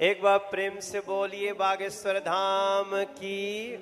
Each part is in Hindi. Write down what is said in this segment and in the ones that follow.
एक बार प्रेम से बोलिए बागेश्वर धाम की।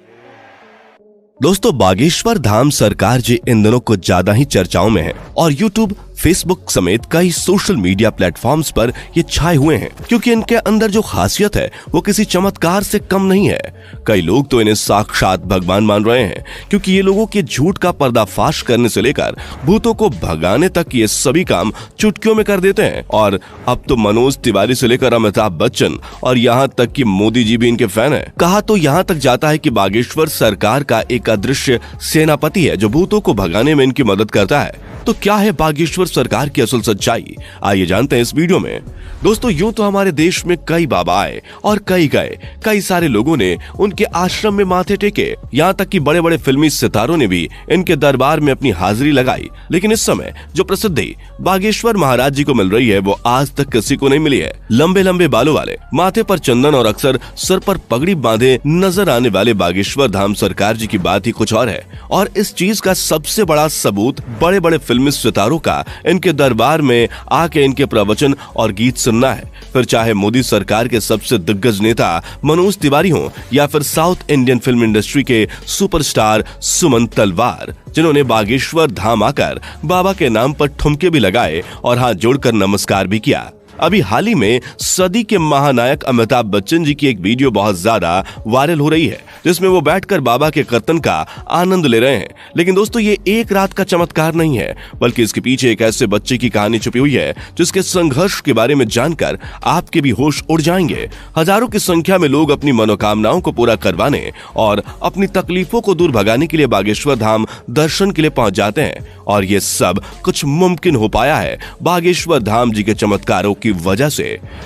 दोस्तों, बागेश्वर धाम सरकार जी इन दिनों कुछ ज्यादा ही चर्चाओं में है और YouTube, फेसबुक समेत कई सोशल मीडिया प्लेटफॉर्म्स पर ये छाए हुए हैं क्योंकि इनके अंदर जो खासियत है वो किसी चमत्कार से कम नहीं है। कई लोग तो इन्हें साक्षात भगवान मान रहे हैं क्योंकि ये लोगों के झूठ का पर्दाफाश करने से लेकर भूतों को भगाने तक ये सभी काम चुटकियों में कर देते हैं। और अब तो मनोज तिवारी से लेकर अमिताभ बच्चन और यहाँ तक कि मोदी जी भी इनके फैन है। कहा तो यहाँ तक जाता है कि बागेश्वर सरकार का एक अदृश्य सेनापति है जो भूतों को भगाने में इनकी मदद करता है। तो क्या है बागेश्वर सरकार की असल सच्चाई, आइए जानते हैं इस वीडियो में। दोस्तों, यूं तो हमारे देश में कई बाबा आए और कई गए, कई सारे लोगों ने उनके आश्रम में माथे टेके, यहाँ तक कि बड़े बड़े फिल्मी सितारों ने भी इनके दरबार में अपनी हाजिरी लगाई। लेकिन इस समय जो प्रसिद्धि बागेश्वर महाराज जी को मिल रही है वो आज तक किसी को नहीं मिली है। लंबे लंबे बालों वाले, माथे पर चंदन और अक्सर सर पर पगड़ी बांधे नजर आने वाले बागेश्वर धाम सरकार जी की बात ही कुछ और है। और इस चीज का सबसे बड़ा सबूत बड़े बड़े फिल्मी सितारों का इनके दरबार में आके इनके प्रवचन और गीत सुनना है। फिर चाहे मोदी सरकार के सबसे दिग्गज नेता मनोज तिवारी हो या फिर साउथ इंडियन फिल्म इंडस्ट्री के सुपरस्टार सुमन तलवार, जिन्होंने बागेश्वर धाम आकर बाबा के नाम पर ठुमके भी लगाए और हाथ जोड़कर नमस्कार भी किया। अभी हाल ही में सदी के महानायक अमिताभ बच्चन जी की एक वीडियो बहुत ज्यादा वायरल हो रही है जिसमें वो बैठकर बाबा के कीर्तन का आनंद ले रहे हैं। लेकिन दोस्तों, ये एक रात का चमत्कार नहीं है बल्कि इसके पीछे एक ऐसे बच्चे की कहानी छुपी हुई है जिसके संघर्ष के बारे में जानकर आपके भी होश उड़ जाएंगे। हजारों की संख्या में लोग अपनी मनोकामनाओं को पूरा करवाने और अपनी तकलीफों को दूर भगाने के लिए बागेश्वर धाम दर्शन के लिए पहुंच जाते हैं और ये सब कुछ मुमकिन हो पाया है बागेश्वर धाम जी के चमत्कारों की वजह से।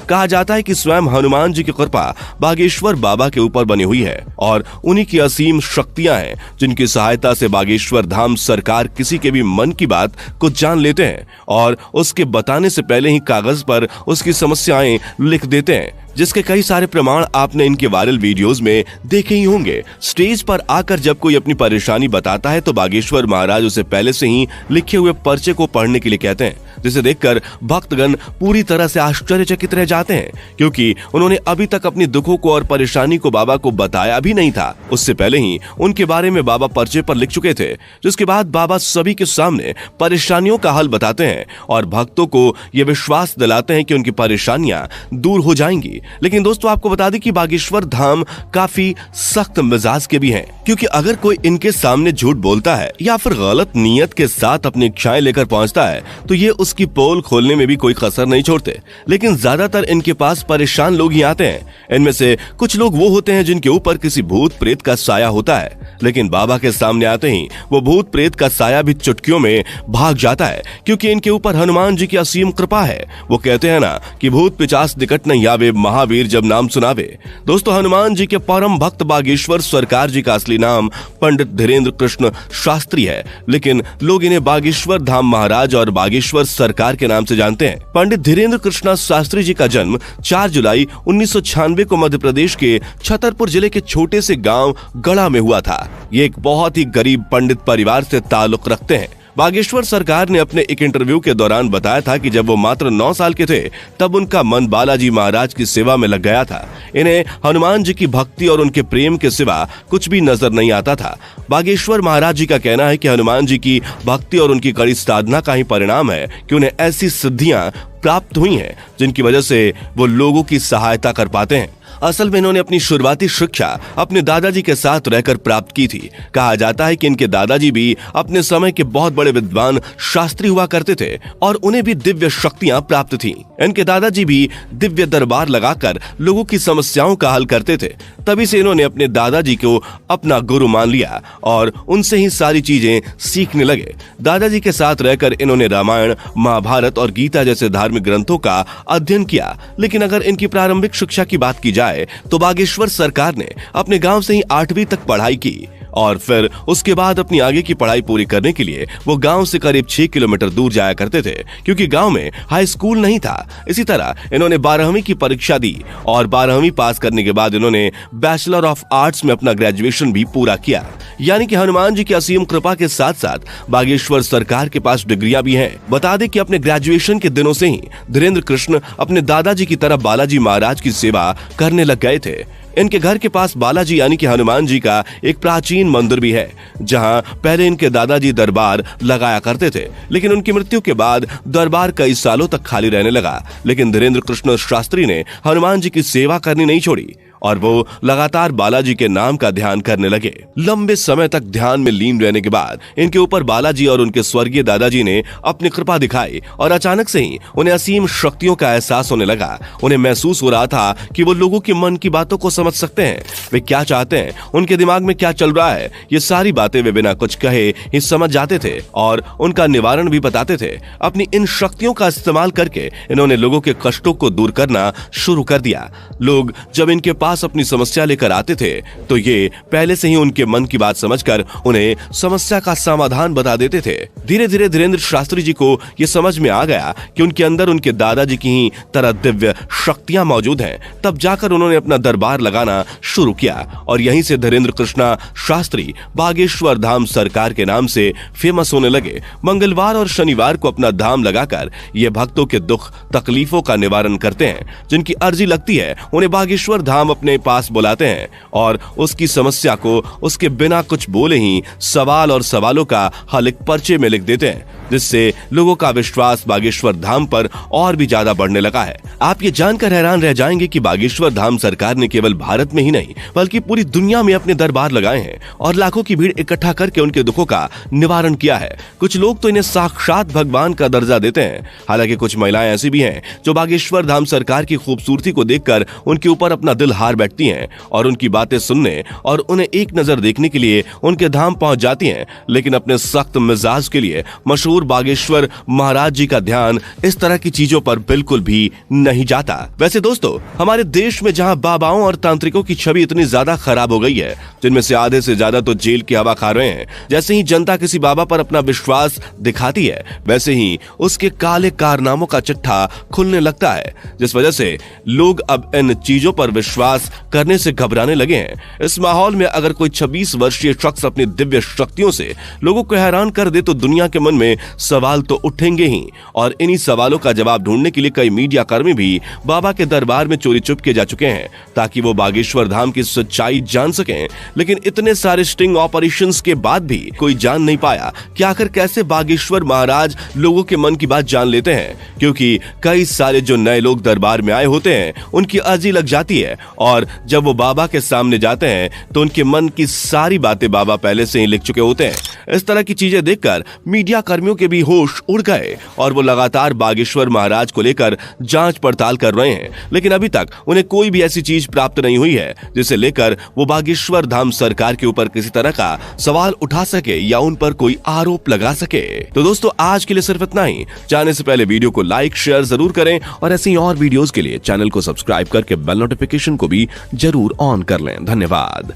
कहा जाता है कि स्वयं हनुमान जी की कृपा बागेश्वर बाबा के ऊपर बनी हुई है और उन्हीं की असीम शक्तियां हैं जिनकी सहायता से बागेश्वर धाम सरकार किसी के भी मन की बात को जान लेते हैं और उसके बताने से पहले ही कागज पर उसकी समस्याएं लिख देते हैं, जिसके कई सारे प्रमाण आपने इनके वायरल वीडियोस में देखे ही होंगे। स्टेज पर आकर जब कोई अपनी परेशानी बताता है तो बागेश्वर महाराज उसे पहले से ही लिखे हुए पर्चे को पढ़ने के लिए कहते हैं, जिसे देखकर भक्तगण पूरी तरह से आश्चर्यचकित रह जाते हैं क्योंकि उन्होंने अभी तक अपनी दुखों को और परेशानी को बाबा को बताया भी नहीं था। उससे पहले ही उनके बारे में बाबा पर्चे पर लिख चुके थे, जिसके बाद बाबा सभी के सामने परेशानियों का हल बताते हैं और भक्तों को ये विश्वास दिलाते हैं कि उनकी परेशानियां दूर हो जाएंगी। लेकिन दोस्तों, आपको बता दें कि बागेश्वर धाम काफी सख्त मिजाज के भी हैं क्योंकि अगर कोई इनके सामने झूठ बोलता है या फिर गलत नीयत के साथ अपनी इच्छाएं लेकर पहुंचता है तो ये उसकी पोल खोलने में भी कोई कसर नहीं छोड़ते। लेकिन ज्यादातर इनके पास परेशान लोग ही आते हैं। इनमें से कुछ लोग वो होते हैं जिनके ऊपर किसी भूत प्रेत का साया होता है, लेकिन बाबा के सामने आते ही वो भूत प्रेत का साया भी चुटकियों में भाग जाता है क्योंकि इनके ऊपर हनुमान जी की असीम कृपा है। वो कहते हैं ना कि भूत पिचास निकट नहीं आवे, महावीर जब नाम सुनावे। दोस्तों, हनुमान जी के परम भक्त बागेश्वर सरकार जी का असली नाम पंडित धीरेन्द्र कृष्ण शास्त्री है, लेकिन लोग इन्हें बागेश्वर धाम महाराज और बागेश्वर सरकार के नाम से जानते हैं। पंडित धीरेन्द्र कृष्ण शास्त्री जी का जन्म 4 जुलाई 1996 को मध्य प्रदेश के छतरपुर जिले के छोटे से गांव गढ़ा में हुआ था। ये एक बहुत ही गरीब पंडित परिवार से ताल्लुक रखते हैं। बागेश्वर सरकार ने अपने एक इंटरव्यू के दौरान बताया था कि जब वो मात्र 9 साल के थे तब उनका मन बालाजी महाराज की सेवा में लग गया था। इन्हें हनुमान जी की भक्ति और उनके प्रेम के सिवा कुछ भी नजर नहीं आता था। बागेश्वर महाराज जी का कहना है कि हनुमान जी की भक्ति और उनकी कड़ी साधना का ही परिणाम है कि उन्हें ऐसी सिद्धियां प्राप्त हुई हैं जिनकी वजह से वो लोगों की सहायता कर पाते हैं। असल में इन्होंने अपनी शुरुआती शिक्षा अपने दादाजी के साथ रहकर प्राप्त की थी। कहा जाता है कि इनके दादाजी भी अपने समय के बहुत बड़े विद्वान शास्त्री हुआ करते थे और उन्हें भी दिव्य शक्तियां प्राप्त थीं। इनके दादाजी भी दिव्य दरबार लगाकर लोगों की समस्याओं का हल करते थे। तभी से इन्होंने अपने दादाजी को अपना गुरु मान लिया और उनसे ही सारी चीजें सीखने लगे। दादाजी के साथ रहकर इन्होंने रामायण, महाभारत और गीता जैसे धार्मिक ग्रंथों का अध्ययन किया। लेकिन अगर इनकी प्रारंभिक शिक्षा की बात की जाए तो बागेश्वर सरकार ने अपने गांव से ही 8वीं तक पढ़ाई की और फिर उसके बाद अपनी आगे की पढ़ाई पूरी करने के लिए वो गांव से करीब 6 किलोमीटर दूर जाया करते थे क्योंकि गांव में हाई स्कूल नहीं था। इसी तरह इन्होंने 12वीं की परीक्षा दी और 12वीं पास करने के बाद इन्होंने बैचलर ऑफ आर्ट्स में अपना ग्रेजुएशन भी पूरा किया। यानी कि हनुमान जी की असीम कृपा के साथ साथ बागेश्वर सरकार के पास डिग्रियां भी हैं। बता दें कि अपने ग्रेजुएशन के दिनों से ही धीरेन्द्र कृष्ण अपने दादाजी की तरह बालाजी महाराज की सेवा करने लग गए थे। इनके घर के पास बालाजी यानी कि हनुमान जी का एक प्राचीन मंदिर भी है, जहां पहले इनके दादाजी दरबार लगाया करते थे, लेकिन उनकी मृत्यु के बाद दरबार कई सालों तक खाली रहने लगा। लेकिन धीरेन्द्र कृष्ण शास्त्री ने हनुमान जी की सेवा करनी नहीं छोड़ी और वो लगातार बालाजी के नाम का ध्यान करने लगे। लंबे समय तक ध्यान में लीन रहने के बाद इनके ऊपर बालाजी और उनके स्वर्गीय दादाजी ने अपनी कृपा दिखाई और अचानक से ही उन्हें असीम शक्तियों का एहसास होने लगा। उन्हें महसूस हो रहा था कि वो लोगों के मन की बातों को समझ सकते हैं, वे क्या चाहते हैं, उनके दिमाग में क्या चल रहा है। ये सारी बातें वे बिना कुछ कहे ही समझ जाते थे और उनका निवारण भी बताते थे। अपनी इन शक्तियों का इस्तेमाल करके इन्होंने लोगों के कष्टों को दूर करना शुरू कर दिया। लोग जब इनके पास अपनी समस्या लेकर आते थे तो ये पहले से ही उनके मन की बात समझकर उन्हें समस्या का समाधान बता देते थे। धीरे धीरे धीरेन्द्र शास्त्री जी को ये समझ में आ गया कि उनके अंदर उनके दादाजी की ही तरह दिव्य शक्तियां मौजूद हैं। तब जाकर उन्होंने अपना दरबार लगाना शुरू किया और यहीं से धीरेन्द्र कृष्णा शास्त्री बागेश्वर धाम सरकार के नाम से फेमस होने लगे। मंगलवार और शनिवार को अपना धाम लगाकर ये भक्तों के दुख तकलीफों का निवारण करते हैं। जिनकी अर्जी लगती है उन्हें बागेश्वर धाम अपने पास बुलाते हैं और उसकी समस्या को उसके बिना कुछ बोले ही सवाल और सवालों का हल एक पर्चे में लिख देते हैं, जिससे लोगों का विश्वास बागेश्वर धाम पर और भी ज्यादा बढ़ने लगा है। आप ये जानकर हैरान रह जाएंगे कि बागेश्वर धाम सरकार ने केवल भारत में ही नहीं बल्कि पूरी दुनिया में अपने दरबार लगाए हैं और लाखों की भीड़ इकट्ठा करके उनके दुखों का निवारण किया है। कुछ लोग तो इन्हें साक्षात भगवान का दर्जा देते हैं। हालांकि कुछ महिलाएं ऐसी भी हैं जो बागेश्वर धाम सरकार की खूबसूरती को देखकर उनके ऊपर अपना दिल हार बैठती हैं और उनकी बातें सुनने और उन्हें एक नजर देखने के लिए उनके धाम पहुंच जाती हैं। लेकिन अपने सख्त मिजाज के लिए मशहूर बागेश्वर महाराज जी का ध्यान इस तरह की चीजों पर बिल्कुल भी नहीं जाता। वैसे दोस्तों, हमारे देश में जहां बाबाओं और तांत्रिकों की छवि इतनी ज्यादा खराब हो गई है, जिनमें से आधे से ज्यादा तो जेल की हवा खा रहे हैं, जैसे ही जनता किसी बाबा पर अपना विश्वास दिखाती है वैसे ही उसके काले कारनामों का चिट्ठा खुलने लगता है, जिस वजह से लोग अब इन चीजों पर विश्वास करने से घबराने लगे हैं। इस माहौल में अगर कोई 26 वर्षीय शख्स अपनी दिव्य शक्तियों से लोगों को हैरान कर दे तो दुनिया के मन में सवाल तो उठेंगे ही और इन्हीं सवालों का जवाब ढूंढने के लिए कई मीडिया कर्मी भी बाबा के दरबार में चोरी चुपके जा चुके हैं ताकि वो बागेश्वर धाम की सच्चाई जान सकें। लेकिन इतने सारे स्टिंग ऑपरेशंस के बाद भी कोई जान नहीं पाया कि आखिर कैसे बागेश्वर महाराज लोगों के मन की बात जान लेते हैं, क्योंकि कई सारे जो नए लोग दरबार में आए होते हैं उनकी अर्जी लग जाती है और जब वो बाबा के सामने जाते हैं तो उनके मन की सारी बातें बाबा पहले से ही लिख चुके होते हैं। इस तरह की चीजें देखकर मीडिया कर्मियों के भी होश उड़ गए और वो लगातार बागेश्वर महाराज को लेकर जांच पड़ताल कर रहे हैं, लेकिन अभी तक उन्हें कोई भी ऐसी चीज प्राप्त नहीं हुई है जिसे लेकर वो बागेश्वर धाम सरकार के ऊपर किसी तरह का सवाल उठा सके या उन पर कोई आरोप लगा सके। तो दोस्तों, आज के लिए सिर्फ इतना ही। जाने से पहले वीडियो को लाइक शेयर जरूर करें और ऐसी और वीडियोस के लिए चैनल को सब्सक्राइब करके बेल नोटिफिकेशन को भी जरूर ऑन कर लें। धन्यवाद।